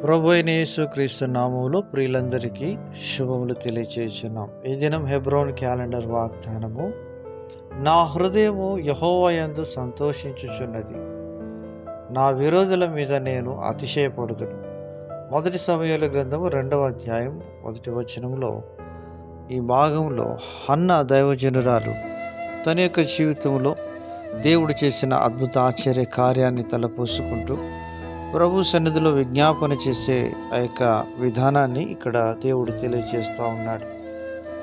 ప్రభు అయిన యేసుక్రీస్తు నామములో ప్రియులందరికీ శుభములు తెలియచేస్తున్నాం. ఈ దినం హెబ్రోన్ క్యాలెండర్ వాగ్దానము, నా హృదయము యెహోవా యందు సంతోషించుచున్నది, నా విరోధుల మీద నేను అతిశయపడుదును. మొదటి సమూయేలు గ్రంథము 2వ అధ్యాయం 1వ వచనంలో ఈ భాగంలో హన్నా దైవజనురాలు తన యొక్క జీవితంలో దేవుడు చేసిన అద్భుత ఆశ్చర్య కార్యాన్ని తలపోసుకుంటూ ప్రభు సన్నిధిలో విజ్ఞాపన చేసే ఆ యొక్క విధానాన్ని ఇక్కడ దేవుడు తెలియజేస్తూ ఉన్నాడు.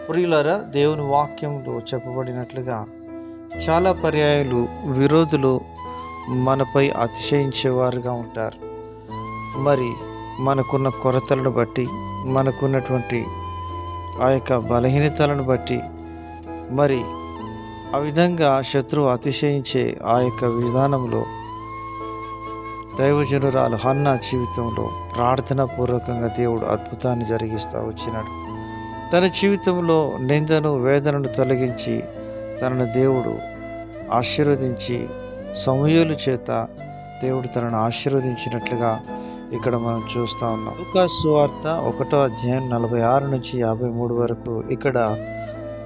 ప్రియులారా, దేవుని వాక్యంలో చెప్పబడినట్లుగా చాలా పర్యాయాలు విరోధులు మనపై అతిశయించేవారుగా ఉంటారు. మరి మనకున్న కొరతలను బట్టి, మనకున్నటువంటి ఆ యొక్క బలహీనతలను బట్టి, మరి ఆ విధంగా శత్రువు అతిశయించే ఆ యొక్క విధానంలో దైవజనురాలు హన్నా జీవితంలో ప్రార్థనాపూర్వకంగా దేవుడు అద్భుతాన్ని జరిగిస్తూ వచ్చినాడు. తన జీవితంలో నిందను, వేదనను తొలగించి తనను దేవుడు ఆశీర్వదించి సమూయేలు చేత దేవుడు తనను ఆశీర్వదించినట్లుగా ఇక్కడ మనం చూస్తూ ఉన్నాం. లూకా సువార్త 1వ అధ్యాయం 46 నుంచి 53 వరకు ఇక్కడ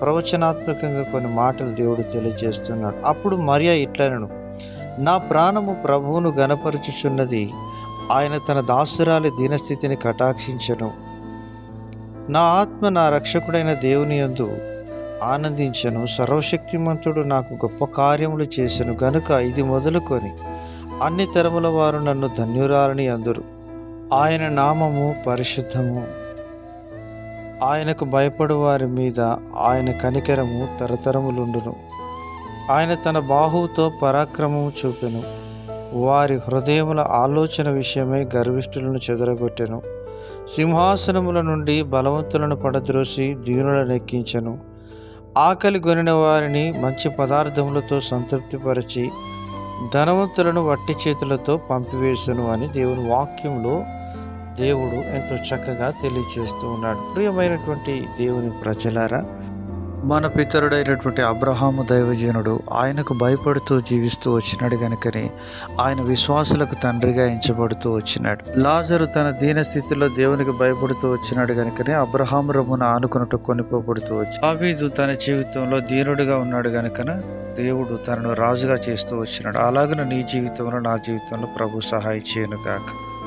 ప్రవచనాత్మకంగా కొన్ని మాటలు దేవుడు తెలియజేస్తున్నాడు. అప్పుడు మరియా ఇట్లనెను, నా ప్రాణము ప్రభువును గణపరచుచున్నది, ఆయన తన దాసురాలి దీనస్థితిని కటాక్షించెను. నా ఆత్మ నా రక్షకుడైన దేవుని యందు ఆనందించెను. సర్వశక్తిమంతుడు నాకు గొప్ప కార్యములు చేసెను గనుక ఇది మొదలుకొని అన్ని తరముల వారు నన్ను ధన్యురాలని అందురు. ఆయన నామము పరిశుద్ధము, ఆయనకు భయపడు వారి మీద ఆయన కనికరము తరతరములుండును. ఆయన తన బాహువుతో పరాక్రమము చూపెను, వారి హృదయముల ఆలోచన విషయమై గర్విష్ఠులను చెదరగొట్టెను. సింహాసనముల నుండి బలవంతులను పడద్రోసి దీనులను ఎక్కించెను. ఆకలి గొనిన వారిని మంచి పదార్థములతో సంతృప్తిపరిచి ధనవంతులను వట్టి చేతులతో పంపివేసెను అని దేవుని వాక్యంలో దేవుడు ఎంతో చక్కగా తెలియజేస్తూ ఉన్నాడు. ప్రియమైనటువంటి దేవుని ప్రజలారా, మన పితరుడైనటువంటి అబ్రహాము దైవజనుడు ఆయనకు భయపడుతూ జీవిస్తూ వచ్చినాడు గనుకనే ఆయన విశ్వాసులకు తండ్రిగా ఎంచబడుతూ వచ్చినాడు. లాజరు తన దీనస్థితిలో దేవునికి భయపడుతూ వచ్చినాడు గనుకనే అబ్రహాము రొమ్మున ఆనుకున్నట్టు కొనిపోబడుతూ వచ్చి, దావీదు తన జీవితంలో దీనుడిగా ఉన్నాడు గనుకన దేవుడు తనను రాజుగా చేస్తూ వచ్చినాడు. అలాగనే నీ జీవితంలో, నా జీవితంలో ప్రభు సహాయం చేయను గాక.